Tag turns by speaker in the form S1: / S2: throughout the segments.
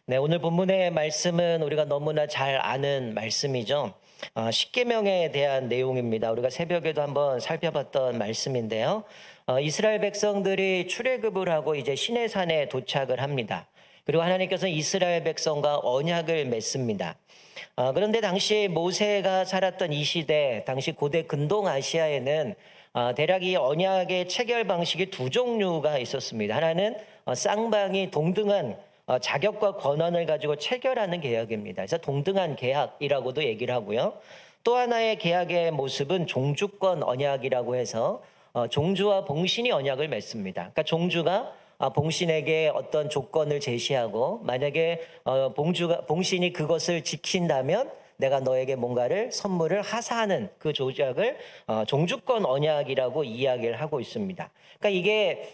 S1: 네, 오늘 본문의 말씀은 우리가 너무나 잘 아는 말씀이죠. 십계명에 대한 내용입니다. 우리가 새벽에도 한번 살펴봤던 말씀인데요. 이스라엘 백성들이 출애굽을 하고 이제 시내산에 도착을 합니다. 그리고 하나님께서 이스라엘 백성과 언약을 맺습니다. 그런데 당시 모세가 살았던 이 시대, 당시 고대 근동 아시아에는 대략 이 언약의 체결 방식이 두 종류가 있었습니다. 하나는 쌍방이 동등한 자격과 권한을 가지고 체결하는 계약입니다. 그래서 동등한 계약이라고도 얘기를 하고요. 또 하나의 계약의 모습은 종주권 언약이라고 해서 종주와 봉신이 언약을 맺습니다. 그러니까 종주가 봉신에게 어떤 조건을 제시하고 만약에 봉신이 그것을 지킨다면 내가 너에게 뭔가를 선물을 하사하는 그 조약을 종주권 언약이라고 이야기를 하고 있습니다. 그러니까 이게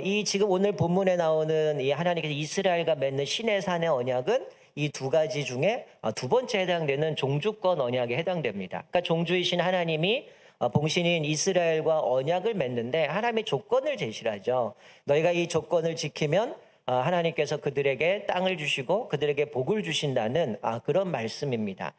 S1: 이 지금 오늘 본문에 나오는 이 하나님께서 이스라엘과 맺는 시내산의 언약은 이 두 가지 중에 두 번째 해당되는 종주권 언약에 해당됩니다. 그러니까 종주이신 하나님이 봉신인 이스라엘과 언약을 맺는데 하나님의 조건을 제시를 하죠. 너희가 이 조건을 지키면 하나님께서 그들에게 땅을 주시고 그들에게 복을 주신다는 그런 말씀입니다.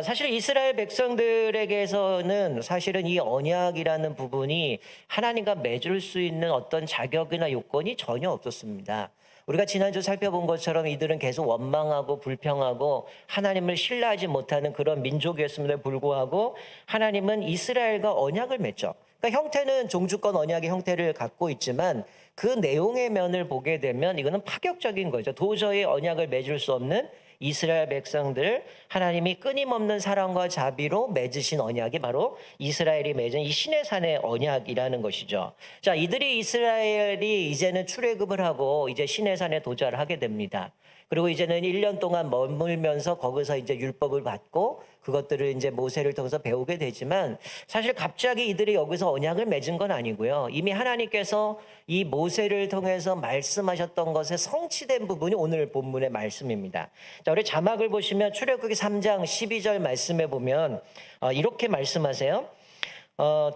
S1: 사실 이스라엘 백성들에게서는 사실은 이 언약이라는 부분이 하나님과 맺을 수 있는 어떤 자격이나 요건이 전혀 없었습니다. 우리가 지난주 살펴본 것처럼 이들은 계속 원망하고 불평하고 하나님을 신뢰하지 못하는 그런 민족이었음에도 불구하고 하나님은 이스라엘과 언약을 맺죠. 그러니까 형태는 종주권 언약의 형태를 갖고 있지만 그 내용의 면을 보게 되면 이거는 파격적인 거죠. 도저히 언약을 맺을 수 없는 이스라엘 백성들, 하나님이 끊임없는 사랑과 자비로 맺으신 언약이 바로 이스라엘이 맺은 이 시내산의 언약이라는 것이죠. 자, 이스라엘이 이제는 출애굽을 하고 이제 시내산에 도달을 하게 됩니다. 그리고 이제는 1년 동안 머물면서 거기서 이제 율법을 받고 그것들을 이제 모세를 통해서 배우게 되지만 사실 갑자기 이들이 여기서 언약을 맺은 건 아니고요. 이미 하나님께서 이 모세를 통해서 말씀하셨던 것에 성취된 부분이 오늘 본문의 말씀입니다. 자, 우리 자막을 보시면 출애굽기 3장 12절 말씀에 보면 이렇게 말씀하세요.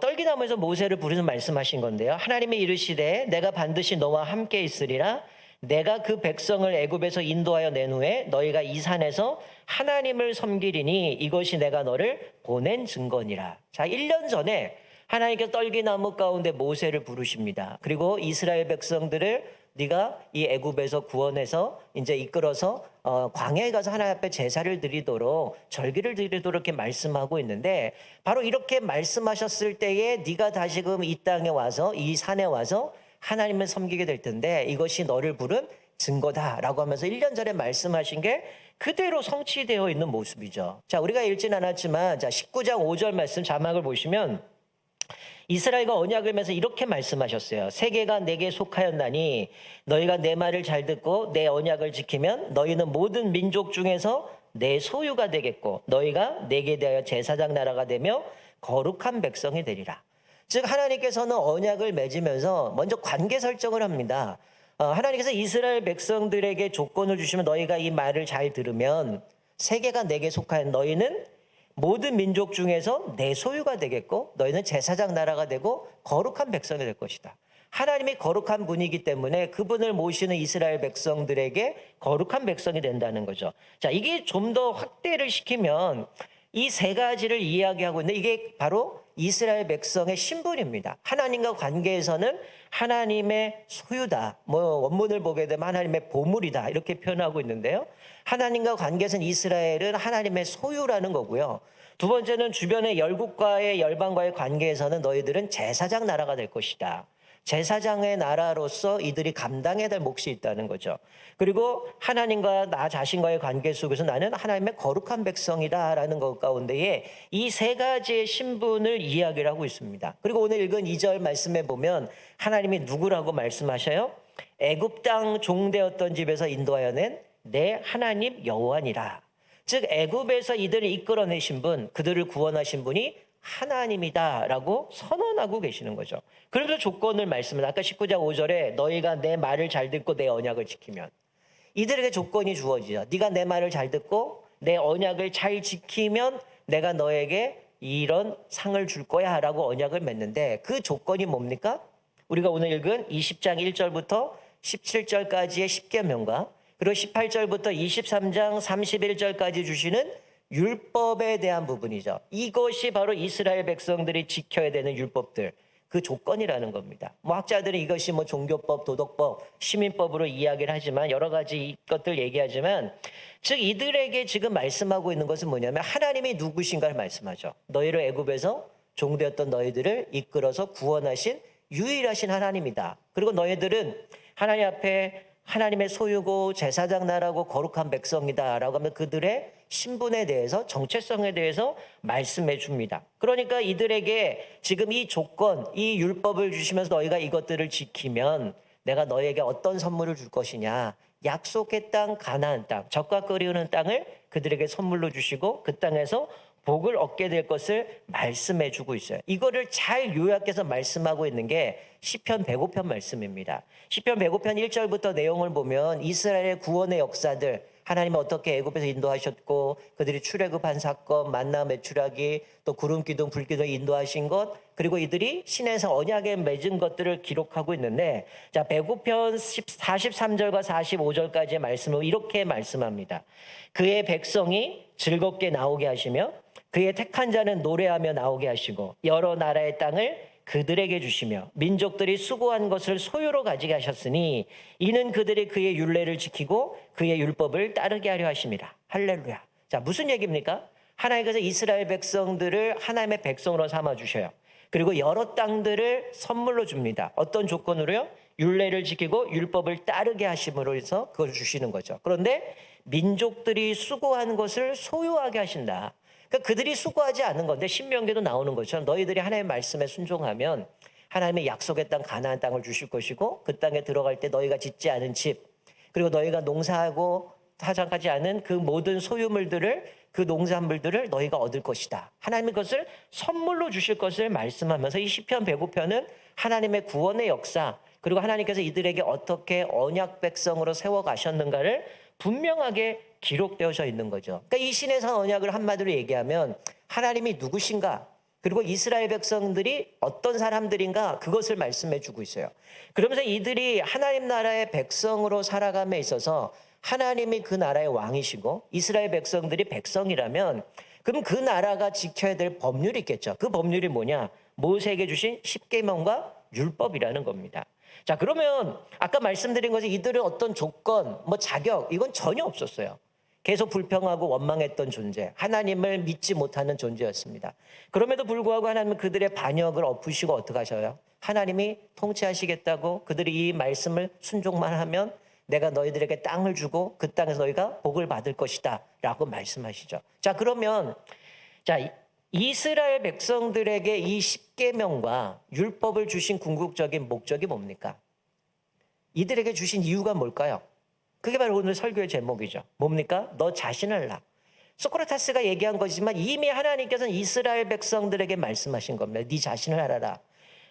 S1: 떨기나무에서 모세를 부르는 말씀하신 건데요. 하나님이 이르시되 내가 반드시 너와 함께 있으리라. 내가 그 백성을 애굽에서 인도하여 낸 후에 너희가 이 산에서 하나님을 섬기리니 이것이 내가 너를 보낸 증거니라. 자, 1년 전에 하나님께서 떨기나무 가운데 모세를 부르십니다. 그리고 이스라엘 백성들을 네가 이 애굽에서 구원해서 이제 이끌어서 광야에 가서 하나님 앞에 제사를 드리도록 절기를 드리도록 이렇게 말씀하고 있는데 바로 이렇게 말씀하셨을 때에 네가 다시금 이 땅에 와서 이 산에 와서 하나님을 섬기게 될 텐데 이것이 너를 부른 증거다라고 하면서 1년 전에 말씀하신 게 그대로 성취되어 있는 모습이죠. 자, 우리가 읽진 않았지만 자 19장 5절 말씀 자막을 보시면 이스라엘과 언약을 맺어서 이렇게 말씀하셨어요. 세계가 내게 속하였나니 너희가 내 말을 잘 듣고 내 언약을 지키면 너희는 모든 민족 중에서 내 소유가 되겠고 너희가 내게 대하여 제사장 나라가 되며 거룩한 백성이 되리라. 즉 하나님께서는 언약을 맺으면서 먼저 관계 설정을 합니다. 하나님께서 이스라엘 백성들에게 조건을 주시면 너희가 이 말을 잘 들으면 세계가 내게 속하여 너희는 모든 민족 중에서 내 소유가 되겠고 너희는 제사장 나라가 되고 거룩한 백성이 될 것이다. 하나님이 거룩한 분이기 때문에 그분을 모시는 이스라엘 백성들에게 거룩한 백성이 된다는 거죠. 자, 이게 좀 더 확대를 시키면 이 세 가지를 이야기하고 있는데 이게 바로 이스라엘 백성의 신분입니다. 하나님과 관계에서는 하나님의 소유다. 원문을 보게 되면 하나님의 보물이다. 이렇게 표현하고 있는데요. 하나님과 관계에서는 이스라엘은 하나님의 소유라는 거고요. 두 번째는 주변의 열국과의 열방과의 관계에서는 너희들은 제사장 나라가 될 것이다. 제사장의 나라로서 이들이 감당해야 될 몫이 있다는 거죠. 그리고 하나님과 나 자신과의 관계 속에서 나는 하나님의 거룩한 백성이다라는 것 가운데에 이 세 가지의 신분을 이야기를 하고 있습니다. 그리고 오늘 읽은 2절 말씀에 보면 하나님이 누구라고 말씀하셔요? 애굽 땅 종되었던 집에서 인도하여 낸 내 하나님 여호와니라. 즉 애굽에서 이들을 이끌어내신 분, 그들을 구원하신 분이 하나님이다라고 선언하고 계시는 거죠. 그래서 조건을 말씀을 아까 19장 5절에 너희가 내 말을 잘 듣고 내 언약을 지키면 이들에게 조건이 주어지죠. 네가 내 말을 잘 듣고 내 언약을 잘 지키면 내가 너에게 이런 상을 줄 거야 라고 언약을 맺는데 그 조건이 뭡니까? 우리가 오늘 읽은 20장 1절부터 17절까지의 십계명과 그리고 18절부터 23장 31절까지 주시는 율법에 대한 부분이죠. 이것이 바로 이스라엘 백성들이 지켜야 되는 율법들, 그 조건이라는 겁니다. 뭐 학자들은 이것이 뭐 종교법, 도덕법, 시민법으로 이야기를 하지만 여러 가지 것들 얘기하지만 즉 이들에게 지금 말씀하고 있는 것은 뭐냐면 하나님이 누구신가를 말씀하죠. 너희를 애굽에서 종되었던 너희들을 이끌어서 구원하신 유일하신 하나님이다. 그리고 너희들은 하나님 앞에 하나님의 소유고 제사장 나라고 거룩한 백성이다라고 하면 그들의 신분에 대해서 정체성에 대해서 말씀해 줍니다. 그러니까 이들에게 지금 이 조건, 이 율법을 주시면서 너희가 이것들을 지키면 내가 너희에게 어떤 선물을 줄 것이냐. 약속의 땅 가나안 땅, 젖과 꿀이 흐르는 땅을 그들에게 선물로 주시고 그 땅에서 복을 얻게 될 것을 말씀해 주고 있어요. 이거를 잘 요약해서 말씀하고 있는 게 시편 105편 말씀입니다. 시편 105편 1절부터 내용을 보면 이스라엘의 구원의 역사들, 하나님은 어떻게 애굽에서 인도하셨고 그들이 출애굽한 사건, 만나 매출하기, 또 구름 기둥, 불 기둥 인도하신 것, 그리고 이들이 신에서 언약에 맺은 것들을 기록하고 있는데, 자 105편 43절과 45절까지의 말씀을 이렇게 말씀합니다. 그의 백성이 즐겁게 나오게 하시며 그의 택한 자는 노래하며 나오게 하시고 여러 나라의 땅을 그들에게 주시며 민족들이 수고한 것을 소유로 가지게 하셨으니 이는 그들이 그의 율례를 지키고 그의 율법을 따르게 하려 하심이라. 할렐루야. 자, 무슨 얘기입니까? 하나님께서 이스라엘 백성들을 하나님의 백성으로 삼아 주셔요. 그리고 여러 땅들을 선물로 줍니다. 어떤 조건으로요? 율례를 지키고 율법을 따르게 하심으로 해서 그걸 주시는 거죠. 그런데 민족들이 수고한 것을 소유하게 하신다. 그러니까 그들이 수고하지 않은 건데 신명기도 나오는 것처럼 너희들이 하나님의 말씀에 순종하면 하나님의 약속의 땅 가나안 땅을 주실 것이고 그 땅에 들어갈 때 너희가 짓지 않은 집, 그리고 너희가 농사하고 타작하지 않은 그 모든 소유물들을, 그 농산물들을 너희가 얻을 것이다. 하나님이 그것을 선물로 주실 것을 말씀하면서 이 시편 105편은 하나님의 구원의 역사, 그리고 하나님께서 이들에게 어떻게 언약 백성으로 세워 가셨는가를 분명하게 기록되어져 있는 거죠. 그러니까 이 신의 산 언약을 한마디로 얘기하면 하나님이 누구신가, 그리고 이스라엘 백성들이 어떤 사람들인가, 그것을 말씀해 주고 있어요. 그러면서 이들이 하나님 나라의 백성으로 살아감에 있어서 하나님이 그 나라의 왕이시고 이스라엘 백성들이 백성이라면 그럼 그 나라가 지켜야 될 법률이 있겠죠. 그 법률이 뭐냐? 모세에게 주신 십계명과 율법이라는 겁니다. 자, 그러면 아까 말씀드린 것이 이들은 어떤 조건, 뭐 자격, 이건 전혀 없었어요. 계속 불평하고 원망했던 존재, 하나님을 믿지 못하는 존재였습니다. 그럼에도 불구하고 하나님은 그들의 반역을 엎으시고 어떻게 하셔요? 하나님이 통치하시겠다고, 그들이 이 말씀을 순종만 하면 내가 너희들에게 땅을 주고 그 땅에서 너희가 복을 받을 것이다 라고 말씀하시죠. 자, 그러면 이스라엘 백성들에게 이 십계명과 율법을 주신 궁극적인 목적이 뭡니까? 이들에게 주신 이유가 뭘까요? 그게 바로 오늘 설교의 제목이죠. 뭡니까? 너 자신을 알라. 소크라테스가 얘기한 것이지만 이미 하나님께서는 이스라엘 백성들에게 말씀하신 겁니다. 네 자신을 알아라.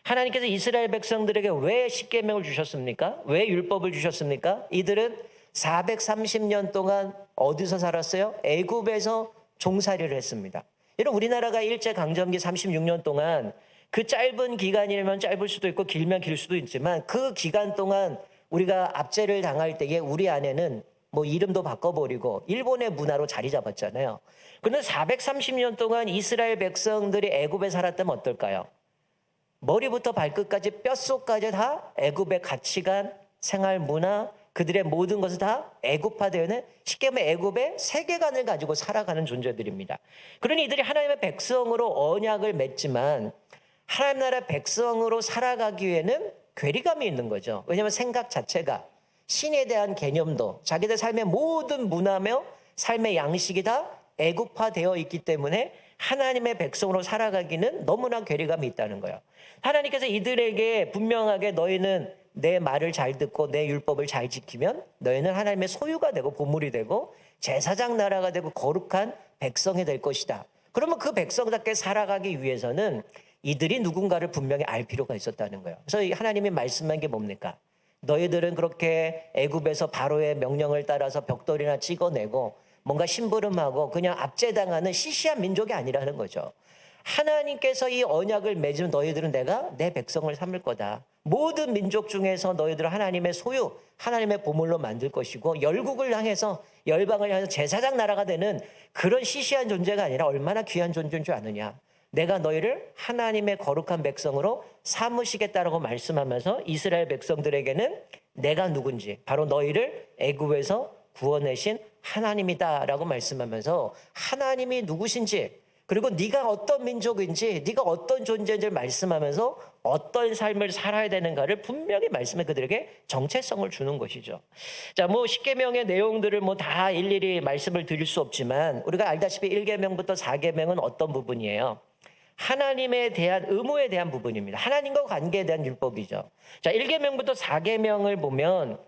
S1: 하나님께서 이스라엘 백성들에게 왜 십계명을 주셨습니까? 왜 율법을 주셨습니까? 이들은 430년 동안 어디서 살았어요? 애굽에서 종살이를 했습니다. 여러분, 우리나라가 일제강점기 36년 동안 그 짧은 기간이면 짧을 수도 있고 길면 길 수도 있지만 그 기간 동안 우리가 압제를 당할 때에 우리 안에는 뭐 이름도 바꿔버리고 일본의 문화로 자리 잡았잖아요. 그런데 430년 동안 이스라엘 백성들이 애굽에 살았다면 어떨까요? 머리부터 발끝까지 뼛속까지 다 애굽의 가치관, 생활 문화, 그들의 모든 것을 다 애굽화되어 있는, 쉽게 말하면 애굽의 세계관을 가지고 살아가는 존재들입니다. 그러니 이들이 하나님의 백성으로 언약을 맺지만 하나님 나라 백성으로 살아가기 위해는 괴리감이 있는 거죠. 왜냐하면 생각 자체가, 신에 대한 개념도, 자기들 삶의 모든 문화며 삶의 양식이 다 애굽화되어 있기 때문에 하나님의 백성으로 살아가기는 너무나 괴리감이 있다는 거예요. 하나님께서 이들에게 분명하게 너희는 내 말을 잘 듣고 내 율법을 잘 지키면 너희는 하나님의 소유가 되고 보물이 되고 제사장 나라가 되고 거룩한 백성이 될 것이다. 그러면 그 백성답게 살아가기 위해서는 이들이 누군가를 분명히 알 필요가 있었다는 거예요. 그래서 하나님이 말씀한 게 뭡니까? 너희들은 그렇게 애굽에서 바로의 명령을 따라서 벽돌이나 찍어내고 뭔가 심부름하고 그냥 압제당하는 시시한 민족이 아니라는 거죠. 하나님께서 이 언약을 맺으면 너희들은 내가 내 백성을 삼을 거다. 모든 민족 중에서 너희들 하나님의 소유, 하나님의 보물로 만들 것이고 열국을 향해서 열방을 향해서 제사장 나라가 되는 그런 시시한 존재가 아니라 얼마나 귀한 존재인 줄 아느냐. 내가 너희를 하나님의 거룩한 백성으로 삼으시겠다라고 말씀하면서 이스라엘 백성들에게는 내가 누군지 바로 너희를 애굽에서 구원내신 하나님이다라고 말씀하면서 하나님이 누구신지 그리고 네가 어떤 민족인지 네가 어떤 존재인지를 말씀하면서 어떤 삶을 살아야 되는가를 분명히 말씀해 그들에게 정체성을 주는 것이죠. 자, 뭐 십계명의 내용들을 뭐 다 일일이 말씀을 드릴 수 없지만 우리가 알다시피 1계명부터 4계명은 어떤 부분이에요? 하나님에 대한 의무에 대한 부분입니다. 하나님과 관계에 대한 율법이죠. 자, 1계명부터 4계명을 보면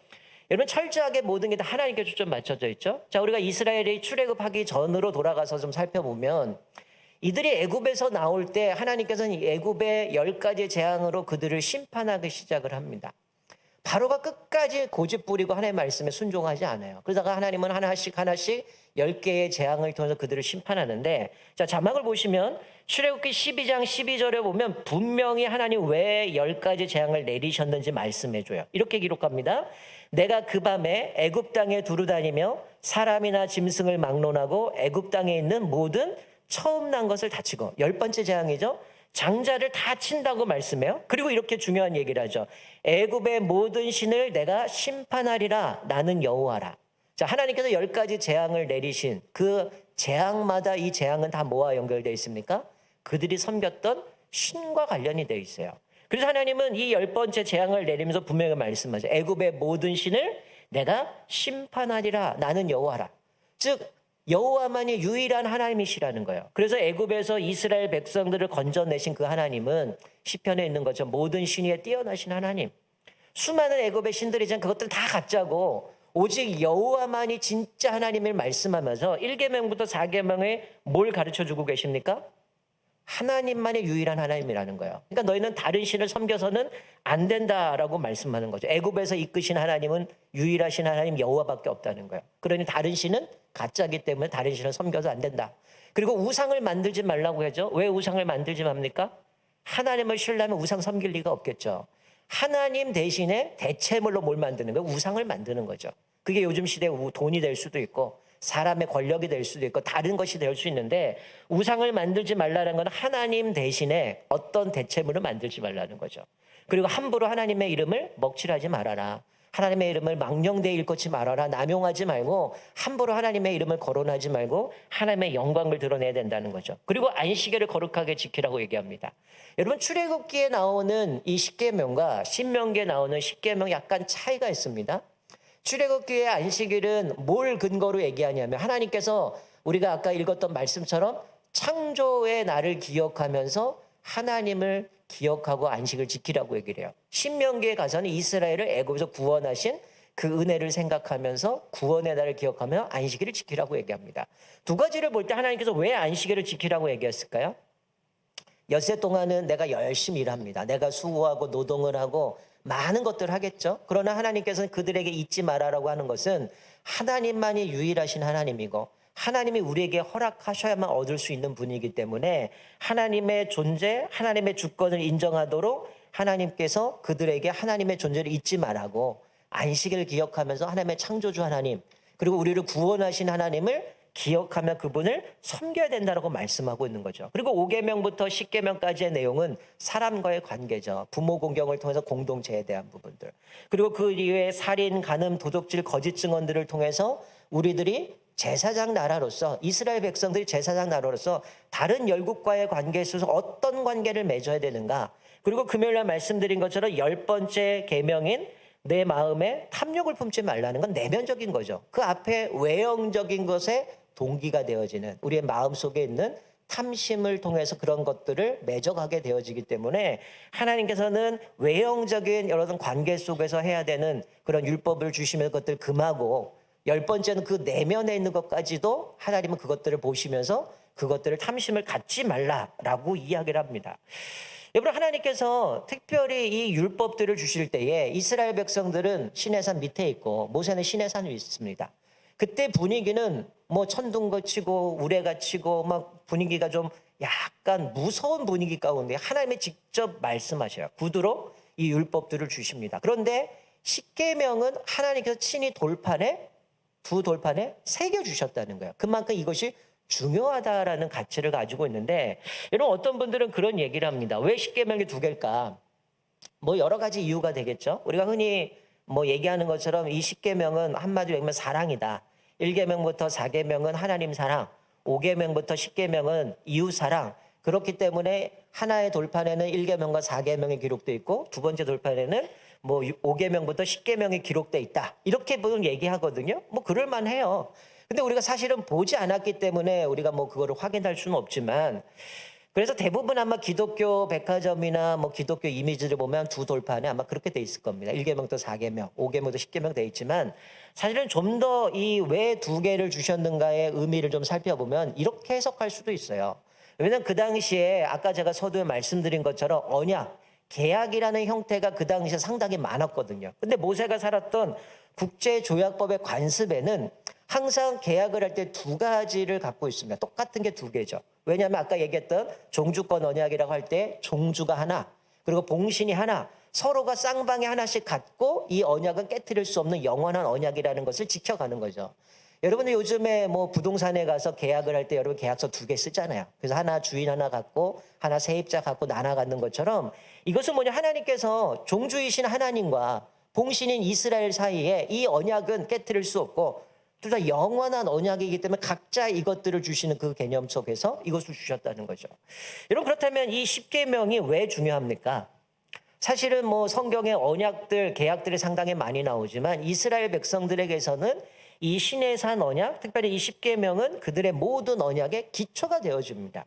S1: 여러분 철저하게 모든 게 다 하나님께 초점 맞춰져 있죠. 자, 우리가 이스라엘이 출애굽하기 전으로 돌아가서 좀 살펴보면 이들이 애굽에서 나올 때 하나님께서는 애굽의 10가지 재앙으로 그들을 심판하기 시작을 합니다. 바로가 끝까지 고집 부리고 하나님의 말씀에 순종하지 않아요. 그러다가 하나님은 하나씩 10개의 재앙을 통해서 그들을 심판하는데, 자, 자막을 보시면 출애굽기 12장 12절에 보면 분명히 하나님 왜 10가지 재앙을 내리셨는지 말씀해줘요. 이렇게 기록합니다. 내가 그 밤에 애굽 땅에 두루다니며 사람이나 짐승을 막론하고 애굽 땅에 있는 모든 처음 난 것을 다치고, 10번째 재앙이죠. 장자를 다 친다고 말씀해요. 그리고 이렇게 중요한 얘기를 하죠. 애굽의 모든 신을 내가 심판하리라. 나는 여호와라. 자, 하나님께서 10가지 재앙을 내리신 그 재앙마다 이 재앙은 다 뭐와 연결되어 있습니까? 그들이 섬겼던 신과 관련이 되어 있어요. 그래서 하나님은 이 10번째 재앙을 내리면서 분명히 말씀하죠. 애굽의 모든 신을 내가 심판하리라. 나는 여호와라. 즉 여호와만이 유일한 하나님이시라는 거예요. 그래서 애굽에서 이스라엘 백성들을 건져내신 그 하나님은 시편에 있는 것처럼 모든 신 위에 뛰어나신 하나님. 수많은 애굽의 신들이지만 그것들은 다 가짜고 오직 여호와만이 진짜 하나님을 말씀하면서 1계명부터 4계명에 뭘 가르쳐주고 계십니까? 하나님만의 유일한 하나님이라는 거예요. 그러니까 너희는 다른 신을 섬겨서는 안 된다라고 말씀하는 거죠. 애굽에서 이끄신 하나님은 유일하신 하나님 여호와밖에 없다는 거예요. 그러니 다른 신은 가짜기 때문에 다른 신을 섬겨서 안 된다. 그리고 우상을 만들지 말라고 하죠. 왜 우상을 만들지 맙니까? 하나님을 신뢰하면 우상 섬길 리가 없겠죠. 하나님 대신에 대체물로 뭘 만드는 거예요? 우상을 만드는 거죠. 그게 요즘 시대에 돈이 될 수도 있고 사람의 권력이 될 수도 있고 다른 것이 될 수 있는데 우상을 만들지 말라는 건 하나님 대신에 어떤 대체물을 만들지 말라는 거죠. 그리고 함부로 하나님의 이름을 먹칠하지 말아라. 하나님의 이름을 망령되이 일컫지 말아라. 남용하지 말고 함부로 하나님의 이름을 거론하지 말고 하나님의 영광을 드러내야 된다는 거죠. 그리고 안식일을 거룩하게 지키라고 얘기합니다. 여러분 출애굽기에 나오는 이 십계명과 신명기에 나오는 십계명 약간 차이가 있습니다. 출애굽기의 안식일은 뭘 근거로 얘기하냐면 하나님께서 우리가 아까 읽었던 말씀처럼 창조의 날을 기억하면서 하나님을 기억하고 안식을 지키라고 얘기를 해요. 신명기에 가서는 이스라엘을 애굽에서 구원하신 그 은혜를 생각하면서 구원의 날을 기억하며 안식일을 지키라고 얘기합니다. 두 가지를 볼 때 하나님께서 왜 안식일을 지키라고 얘기했을까요? 엿새 동안은 내가 열심히 일합니다. 내가 수고하고 노동을 하고 많은 것들을 하겠죠. 그러나 하나님께서는 그들에게 잊지 말아라고 하는 것은 하나님만이 유일하신 하나님이고 하나님이 우리에게 허락하셔야만 얻을 수 있는 분이기 때문에 하나님의 존재, 하나님의 주권을 인정하도록 하나님께서 그들에게 하나님의 존재를 잊지 말라고 안식일을 기억하면서 하나님의 창조주 하나님 그리고 우리를 구원하신 하나님을 기억하며 그분을 섬겨야 된다고 말씀하고 있는 거죠. 그리고 5계명부터 10계명까지의 내용은 사람과의 관계죠. 부모 공경을 통해서 공동체에 대한 부분들. 그리고 그 이외에 살인, 간음, 도둑질, 거짓 증언들을 통해서 우리들이 제사장 나라로서 이스라엘 백성들이 제사장 나라로서 다른 열국과의 관계에 있어서 어떤 관계를 맺어야 되는가. 그리고 금요일날 말씀드린 것처럼 10번째 계명인 내 마음에 탐욕을 품지 말라는 건 내면적인 거죠. 그 앞에 외형적인 것에 동기가 되어지는 우리의 마음속에 있는 탐심을 통해서 그런 것들을 맺어가게 되어지기 때문에 하나님께서는 외형적인 여러 관계 속에서 해야 되는 그런 율법을 주시면 그것들 금하고 10번째는 그 내면에 있는 것까지도 하나님은 그것들을 보시면서 그것들을 탐심을 갖지 말라라고 이야기를 합니다. 여러분 하나님께서 특별히 이 율법들을 주실 때에 이스라엘 백성들은 시내산 밑에 있고 모세는 시내산 위에 있습니다. 그때 분위기는 뭐 천둥거 치고 우레가 치고 막 분위기가 좀 약간 무서운 분위기 가운데 하나님이 직접 말씀하셔요. 구두로 이 율법들을 주십니다. 그런데 십계명은 하나님께서 친히 돌판에 두 돌판에 새겨 주셨다는 거예요. 그만큼 이것이 중요하다라는 가치를 가지고 있는데 여러분 어떤 분들은 그런 얘기를 합니다. 왜 십계명이 두 개일까? 뭐 여러 가지 이유가 되겠죠. 우리가 흔히 뭐 얘기하는 것처럼 이 십계명은 한마디로 얘기하면 사랑이다. 1계명부터 4계명은 하나님 사랑, 5계명부터 10계명은 이웃 사랑. 그렇기 때문에 하나의 돌판에는 1계명과 4계명이 기록되어 있고 두 번째 돌판에는 뭐 5계명부터 10계명이 기록되어 있다. 이렇게 보통 얘기하거든요. 뭐 그럴 만해요. 근데 우리가 사실은 보지 않았기 때문에 우리가 뭐 그거를 확인할 수는 없지만 그래서 대부분 아마 기독교 백화점이나 뭐 기독교 이미지를 보면 두 돌판에 아마 그렇게 돼 있을 겁니다. 1계명부터 4계명, 5계명부터 10계명 돼 있지만 사실은 좀 더 이 왜 두 개를 주셨는가의 의미를 좀 살펴보면 이렇게 해석할 수도 있어요. 왜냐하면 그 당시에 아까 제가 서두에 말씀드린 것처럼 언약, 계약이라는 형태가 그 당시에 상당히 많았거든요. 근데 모세가 살았던 국제조약법의 관습에는 항상 계약을 할 때 두 가지를 갖고 있습니다. 똑같은 게 두 개죠. 왜냐하면 아까 얘기했던 종주권 언약이라고 할 때 종주가 하나, 그리고 봉신이 하나, 서로가 쌍방에 하나씩 갖고 이 언약은 깨트릴 수 없는 영원한 언약이라는 것을 지켜가는 거죠. 여러분들 요즘에 뭐 부동산에 가서 계약을 할 때 여러분 계약서 두 개 쓰잖아요. 그래서 하나 주인 하나 갖고 하나 세입자 갖고 나눠 갖는 것처럼 이것은 뭐냐 하나님께서 종주이신 하나님과 봉신인 이스라엘 사이에 이 언약은 깨트릴 수 없고 둘 다 영원한 언약이기 때문에 각자 이것들을 주시는 그 개념 속에서 이것을 주셨다는 거죠. 여러분 그렇다면 이 십계명이 왜 중요합니까? 사실은 뭐 성경의 언약들, 계약들이 상당히 많이 나오지만 이스라엘 백성들에게서는 이 시내산 언약, 특별히 이 십계명은 그들의 모든 언약의 기초가 되어집니다.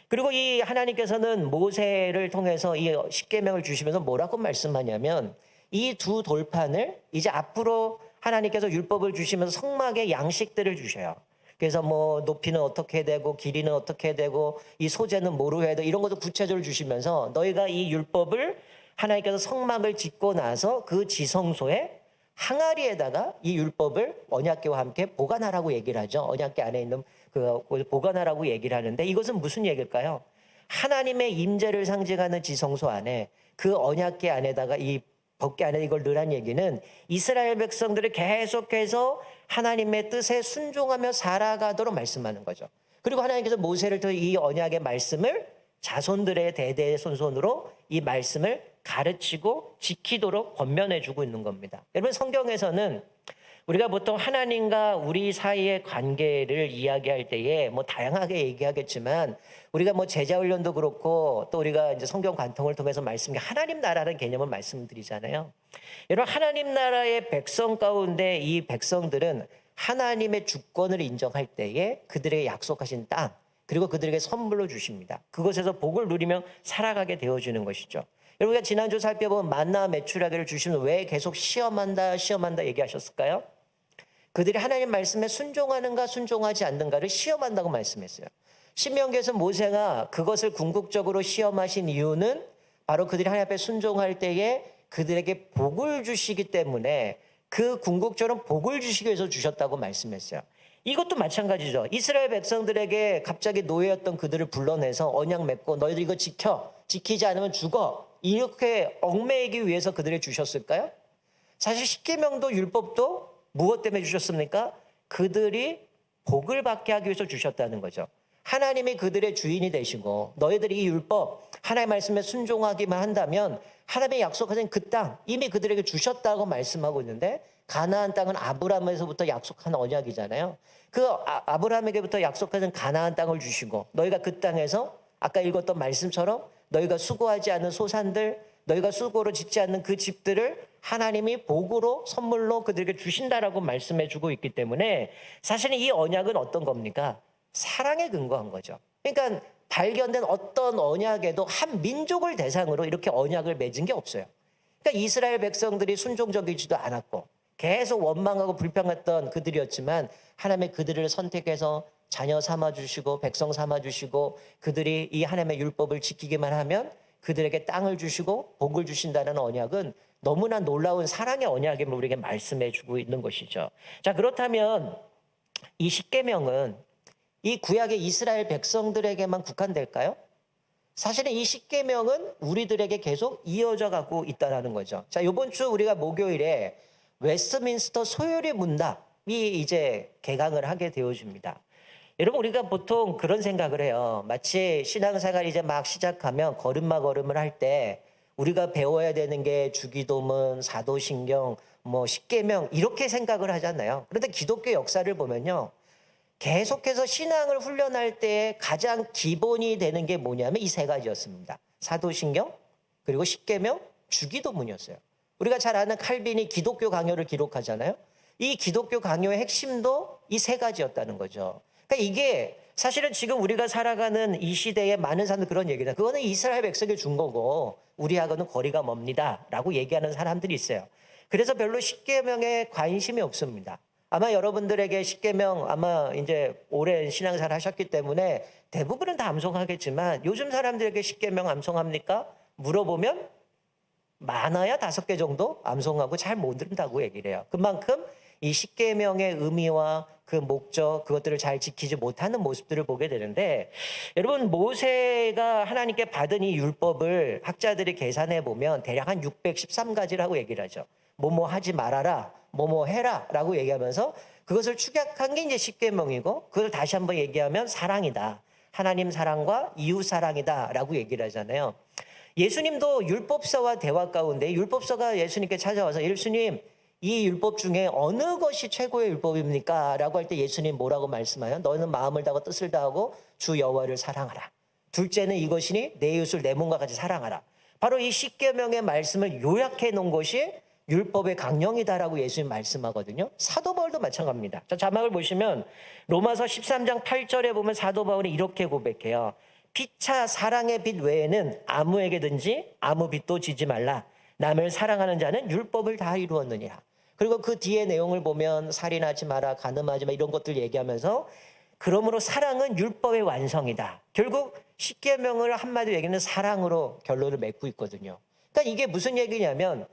S1: 그리고 이 하나님께서는 모세를 통해서 이 십계명을 주시면서 뭐라고 말씀하냐면 이 두 돌판을 이제 앞으로 하나님께서 율법을 주시면서 성막의 양식들을 주셔요. 그래서 뭐 높이는 어떻게 되고 길이는 어떻게 되고 이 소재는 뭐로 해야 돼 이런 것도 구체적으로 주시면서 너희가 이 율법을 하나님께서 성막을 짓고 나서 그 지성소에 항아리에다가 이 율법을 언약궤와 함께 보관하라고 얘기를 하죠. 언약궤 안에 있는 그 보관하라고 얘기를 하는데 이것은 무슨 얘기일까요? 하나님의 임재를 상징하는 지성소 안에 그 언약궤 안에다가 이 법궤 안에 이걸 넣으란 얘기는 이스라엘 백성들을 계속해서 하나님의 뜻에 순종하며 살아가도록 말씀하는 거죠. 그리고 하나님께서 모세를 통해 이 언약의 말씀을 자손들의 대대손손으로 이 말씀을 가르치고 지키도록 권면해 주고 있는 겁니다. 여러분 성경에서는 우리가 보통 하나님과 우리 사이의 관계를 이야기할 때에 뭐 다양하게 얘기하겠지만 우리가 뭐 제자 훈련도 그렇고 또 우리가 이제 성경 관통을 통해서 말씀 하나님 나라라는 개념을 말씀드리잖아요. 여러분 하나님 나라의 백성 가운데 이 백성들은 하나님의 주권을 인정할 때에 그들에게 약속하신 땅 그리고 그들에게 선물로 주십니다. 그곳에서 복을 누리며 살아가게 되어지는 것이죠. 여러분 우리가 지난주 살펴본 만나 메추라기를 주시면 왜 계속 시험한다 얘기하셨을까요? 그들이 하나님 말씀에 순종하는가 순종하지 않는가를 시험한다고 말씀했어요. 신명기에서 모세가 그것을 궁극적으로 시험하신 이유는 바로 그들이 하나님 앞에 순종할 때에 그들에게 복을 주시기 때문에 그 궁극적으로 복을 주시기 위해서 주셨다고 말씀했어요. 이것도 마찬가지죠. 이스라엘 백성들에게 갑자기 노예였던 그들을 불러내서 언약 맺고 너희들 이거 지키지 않으면 죽어. 이렇게 얽매이기 위해서 그들을 주셨을까요? 사실 십계명도 율법도 무엇 때문에 주셨습니까? 그들이 복을 받게 하기 위해서 주셨다는 거죠. 하나님이 그들의 주인이 되시고 너희들이 이 율법 하나님의 말씀에 순종하기만 한다면 하나님의 약속하신 그 땅 이미 그들에게 주셨다고 말씀하고 있는데 가나안 땅은 아브라함에서부터 약속한 언약이잖아요. 그 아브라함에게부터 약속하신 가나안 땅을 주시고 너희가 그 땅에서 아까 읽었던 말씀처럼 너희가 수고하지 않은 소산들 너희가 수고로 짓지 않는 그 집들을 하나님이 복으로 선물로 그들에게 주신다라고 말씀해 주고 있기 때문에 사실은 이 언약은 어떤 겁니까? 사랑에 근거한 거죠. 그러니까 발견된 어떤 언약에도 한 민족을 대상으로 이렇게 언약을 맺은 게 없어요. 그러니까 이스라엘 백성들이 순종적이지도 않았고 계속 원망하고 불평했던 그들이었지만 하나님의 그들을 선택해서 자녀 삼아주시고 백성 삼아주시고 그들이 이 하나님의 율법을 지키기만 하면 그들에게 땅을 주시고 복을 주신다는 언약은 너무나 놀라운 사랑의 언약임을 우리에게 말씀해 주고 있는 것이죠. 자, 그렇다면 이 십계명은 이 구약의 이스라엘 백성들에게만 국한될까요? 사실은 이 십계명은 우리들에게 계속 이어져 가고 있다라는 거죠. 자, 이번 주 우리가 목요일에 웨스트민스터 소요리 문답이 이제 개강을 하게 되어집니다. 여러분, 우리가 보통 그런 생각을 해요. 마치 신앙생활 이제 막 시작하면 걸음마 걸음을 할 때 우리가 배워야 되는 게 주기도문, 사도신경, 뭐 십계명 이렇게 생각을 하잖아요. 그런데 기독교 역사를 보면요, 계속해서 신앙을 훈련할 때 가장 기본이 되는 게 뭐냐면 이 세 가지였습니다. 사도신경, 그리고 십계명, 주기도문이었어요. 우리가 잘 아는 칼빈이 기독교 강요를 기록하잖아요. 이 기독교 강요의 핵심도 이 세 가지였다는 거죠. 그러니까 이게 사실은 지금 우리가 살아가는 이 시대에 많은 사람들 그런 얘기다. 그거는 이스라엘 백성이 준 거고 우리하고는 거리가 멉니다 라고 얘기하는 사람들이 있어요. 그래서 별로 십계명에 관심이 없습니다. 아마 여러분들에게 십계명 아마 이제 오랜 신앙생활 하셨기 때문에 대부분은 다 암송하겠지만 요즘 사람들에게 십계명 암송합니까? 물어보면 많아야 5개 정도 암송하고 잘 못 듣는다고 얘기를 해요. 그만큼 이 십계명의 의미와 그 목적, 그것들을 잘 지키지 못하는 모습들을 보게 되는데, 여러분, 모세가 하나님께 받은 이 율법을 학자들이 계산해 보면 대략 한 613가지라고 얘기를 하죠. 뭐뭐 하지 말아라, 뭐뭐 해라 라고 얘기하면서 그것을 축약한 게 이제 십계명이고, 그걸 다시 한번 얘기하면 사랑이다. 하나님 사랑과 이웃 사랑이다 라고 얘기를 하잖아요. 예수님도 율법서와 대화 가운데 율법서가 예수님께 찾아와서 예수님, 이 율법 중에 어느 것이 최고의 율법입니까? 라고 할 때 예수님 뭐라고 말씀하여? 너는 마음을 다하고 뜻을 다하고 주 여호와를 사랑하라. 둘째는 이것이니 내 이웃을 내 몸과 같이 사랑하라. 바로 이 십계명의 말씀을 요약해 놓은 것이 율법의 강령이다라고 예수님 말씀하거든요. 사도 바울도 마찬가지입니다. 자, 자막을 보시면 로마서 13장 8절에 보면 사도 바울이 이렇게 고백해요. 피차 사랑의 빛 외에는 아무에게든지 아무 빛도 지지 말라. 남을 사랑하는 자는 율법을 다 이루었느니라. 그리고 그 뒤에 내용을 보면 살인하지 마라, 간음하지 마 이런 것들 얘기하면서 그러므로 사랑은 율법의 완성이다. 결국 십계명을 한마디로 얘기는 사랑으로 결론을 맺고 있거든요. 그러니까 이게 무슨 얘기냐면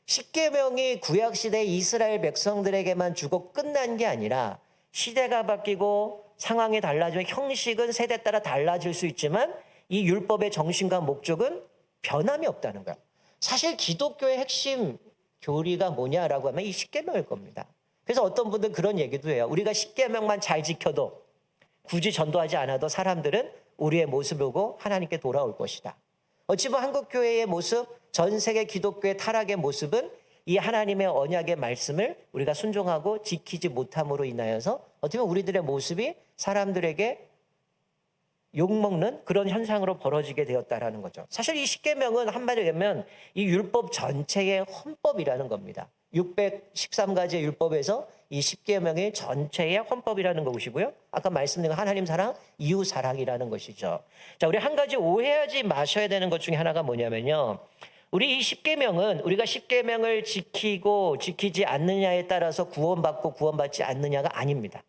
S1: 십계명이 구약시대 이스라엘 백성들에게만 주고 끝난 게 아니라 시대가 바뀌고 상황이 달라지면 형식은 세대 따라 달라질 수 있지만 이 율법의 정신과 목적은 변함이 없다는 거예요. 사실 기독교의 핵심 교리가 뭐냐라고 하면 이 십계명일 겁니다. 그래서 어떤 분들은 그런 얘기도 해요. 우리가 십계명만 잘 지켜도 굳이 전도하지 않아도 사람들은 우리의 모습을 보고 하나님께 돌아올 것이다. 어찌 보면 한국교회의 모습, 전 세계 기독교의 타락의 모습은 이 하나님의 언약의 말씀을 우리가 순종하고 지키지 못함으로 인하여서 어떻게 보면 우리들의 모습이 사람들에게 욕먹는 그런 현상으로 벌어지게 되었다라는 거죠. 사실 이 십계명은 한마디로 하면 이 율법 전체의 헌법이라는 겁니다. 613가지의 율법에서 이 십계명의 전체의 헌법이라는 것이고요. 아까 말씀드린 하나님 사랑, 이웃 사랑이라는 것이죠. 자, 우리 한 가지 오해하지 마셔야 되는 것 중에 하나가 뭐냐면요. 우리 이 십계명은 우리가 십계명을 지키고 지키지 않느냐에 따라서 구원받고 구원받지 않느냐가 아닙니다.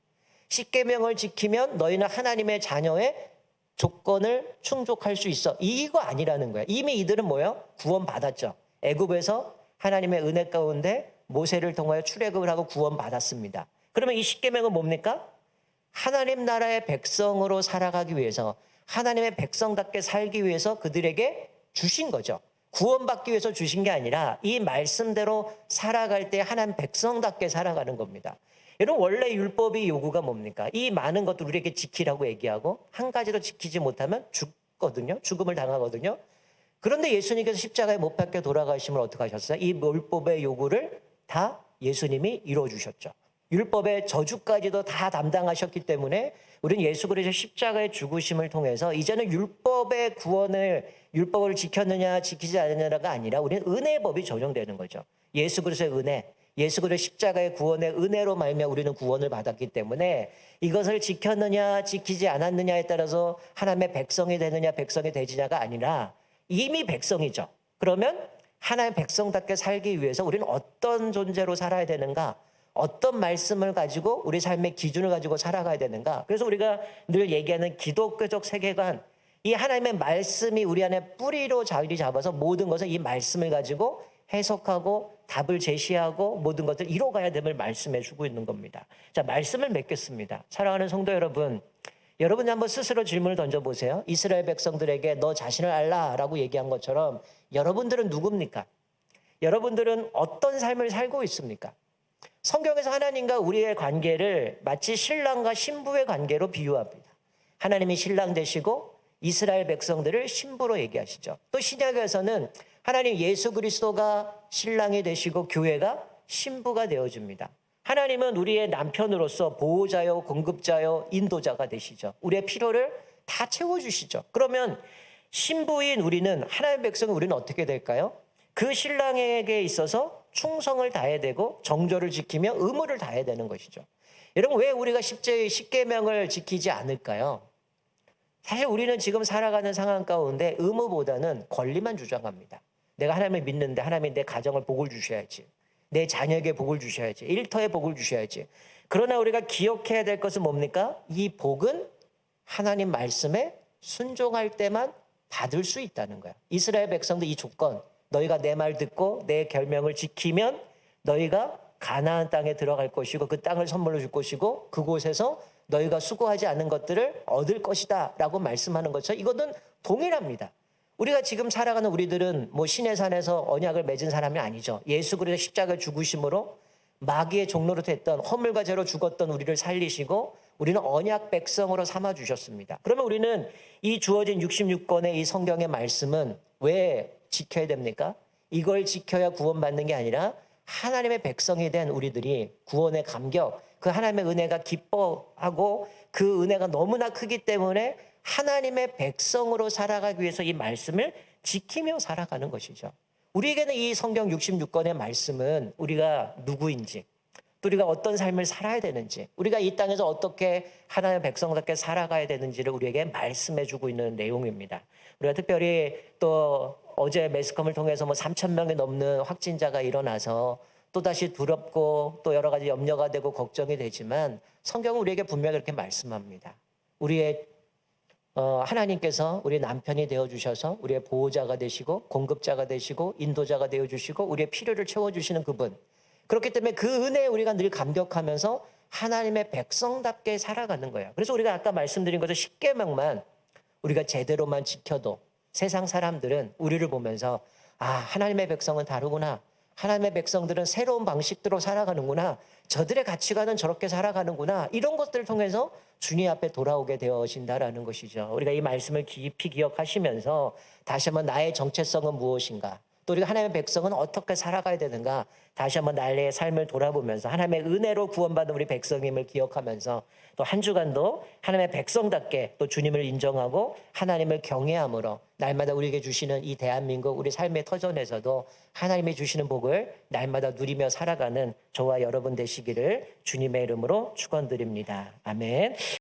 S1: 십계명을 지키면 너희는 하나님의 자녀의 조건을 충족할 수 있어. 이거 아니라는 거야. 이미 이들은 뭐예요? 구원받았죠. 애굽에서 하나님의 은혜 가운데 모세를 통하여 출애굽을 하고 구원받았습니다. 그러면 이 십계명은 뭡니까? 하나님 나라의 백성으로 살아가기 위해서 하나님의 백성답게 살기 위해서 그들에게 주신 거죠. 구원받기 위해서 주신 게 아니라 이 말씀대로 살아갈 때 하나님 백성답게 살아가는 겁니다. 여러분, 원래 율법의 요구가 뭡니까? 이 많은 것들 우리에게 지키라고 얘기하고 한 가지도 지키지 못하면 죽거든요. 죽음을 당하거든요. 그런데 예수님께서 십자가에 못 박혀 돌아가심을 어떻게 하셨어요? 이 율법의 요구를 다 예수님이 이루어주셨죠. 율법의 저주까지도 다 담당하셨기 때문에 우리는 예수 그리스도의 십자가의 죽으심을 통해서 이제는 율법의 구원을 율법을 지켰느냐 지키지 않느냐가 아니라 우리는 은혜의 법이 적용되는 거죠. 예수 그리스도의 은혜, 예수 그리스도의 십자가의 구원의 은혜로 말미암아 우리는 구원을 받았기 때문에 이것을 지켰느냐 지키지 않았느냐에 따라서 하나님의 백성이 되느냐 백성이 되지냐가 아니라 이미 백성이죠. 그러면 하나님의 백성답게 살기 위해서 우리는 어떤 존재로 살아야 되는가? 어떤 말씀을 가지고 우리 삶의 기준을 가지고 살아가야 되는가? 그래서 우리가 늘 얘기하는 기독교적 세계관, 이 하나님의 말씀이 우리 안에 뿌리로 자리 잡아서 모든 것을 이 말씀을 가지고 해석하고 답을 제시하고 모든 것을 이뤄가야 됨을 말씀해 주고 있는 겁니다. 자, 말씀을 맺겠습니다. 사랑하는 성도 여러분, 여러분이 한번 스스로 질문을 던져보세요. 이스라엘 백성들에게 너 자신을 알라라고 얘기한 것처럼 여러분들은 누굽니까? 여러분들은 어떤 삶을 살고 있습니까? 성경에서 하나님과 우리의 관계를 마치 신랑과 신부의 관계로 비유합니다. 하나님이 신랑 되시고 이스라엘 백성들을 신부로 얘기하시죠. 또 신약에서는 하나님 예수 그리스도가 신랑이 되시고 교회가 신부가 되어줍니다. 하나님은 우리의 남편으로서 보호자요, 공급자요, 인도자가 되시죠. 우리의 필요를 다 채워주시죠. 그러면 신부인 우리는, 하나님의 백성은 우리는 어떻게 될까요? 그 신랑에게 있어서 충성을 다해야 되고 정절을 지키며 의무를 다해야 되는 것이죠. 여러분, 왜 우리가 십계명을 지키지 않을까요? 사실 우리는 지금 살아가는 상황 가운데 의무보다는 권리만 주장합니다. 내가 하나님을 믿는데 하나님이 내 가정을 복을 주셔야지. 내 자녀에게 복을 주셔야지. 일터에 복을 주셔야지. 그러나 우리가 기억해야 될 것은 뭡니까? 이 복은 하나님 말씀에 순종할 때만 받을 수 있다는 거야. 이스라엘 백성도 이 조건, 너희가 내 말 듣고 내 계명을 지키면 너희가 가나안 땅에 들어갈 것이고 그 땅을 선물로 줄 것이고 그곳에서 너희가 수고하지 않은 것들을 얻을 것이다 라고 말씀하는 것처럼 이것은 동일합니다. 우리가 지금 살아가는 우리들은 뭐 신의 산에서 언약을 맺은 사람이 아니죠. 예수 그리스도 십자가 죽으심으로 마귀의 종로로 됐던, 허물과 죄로 죽었던 우리를 살리시고 우리는 언약 백성으로 삼아 주셨습니다. 그러면 우리는 이 주어진 66권의 이 성경의 말씀은 왜 지켜야 됩니까? 이걸 지켜야 구원받는 게 아니라 하나님의 백성이 된 우리들이 구원의 감격, 그 하나님의 은혜가 기뻐하고 그 은혜가 너무나 크기 때문에 하나님의 백성으로 살아가기 위해서 이 말씀을 지키며 살아가는 것이죠. 우리에게는 이 성경 66권의 말씀은 우리가 누구인지, 또 우리가 어떤 삶을 살아야 되는지, 우리가 이 땅에서 어떻게 하나님의 백성답게 살아가야 되는지를 우리에게 말씀해 주고 있는 내용입니다. 우리가 특별히 또 어제 매스컴을 통해서 3천 명이 넘는 확진자가 일어나서 또다시 두렵고 또 여러 가지 염려가 되고 걱정이 되지만 성경은 우리에게 분명히 그렇게 말씀합니다. 우리의 하나님께서 우리의 남편이 되어주셔서 우리의 보호자가 되시고 공급자가 되시고 인도자가 되어주시고 우리의 필요를 채워주시는 그분. 그렇기 때문에 그 은혜에 우리가 늘 감격하면서 하나님의 백성답게 살아가는 거예요. 그래서 우리가 아까 말씀드린 것을 십계명만 우리가 제대로만 지켜도 세상 사람들은 우리를 보면서 아, 하나님의 백성은 다르구나. 하나님의 백성들은 새로운 방식대로 살아가는구나. 저들의 가치관은 저렇게 살아가는구나. 이런 것들을 통해서 주님 앞에 돌아오게 되어진다라는 것이죠. 우리가 이 말씀을 깊이 기억하시면서 다시 한번 나의 정체성은 무엇인가? 또 우리가 하나님의 백성은 어떻게 살아가야 되는가? 다시 한번 나의 삶을 돌아보면서 하나님의 은혜로 구원받은 우리 백성임을 기억하면서 또 한 주간도 하나님의 백성답게 또 주님을 인정하고 하나님을 경외함으로 날마다 우리에게 주시는 이 대한민국 우리 삶의 터전에서도 하나님이 주시는 복을 날마다 누리며 살아가는 저와 여러분 되시기를 주님의 이름으로 축원드립니다. 아멘.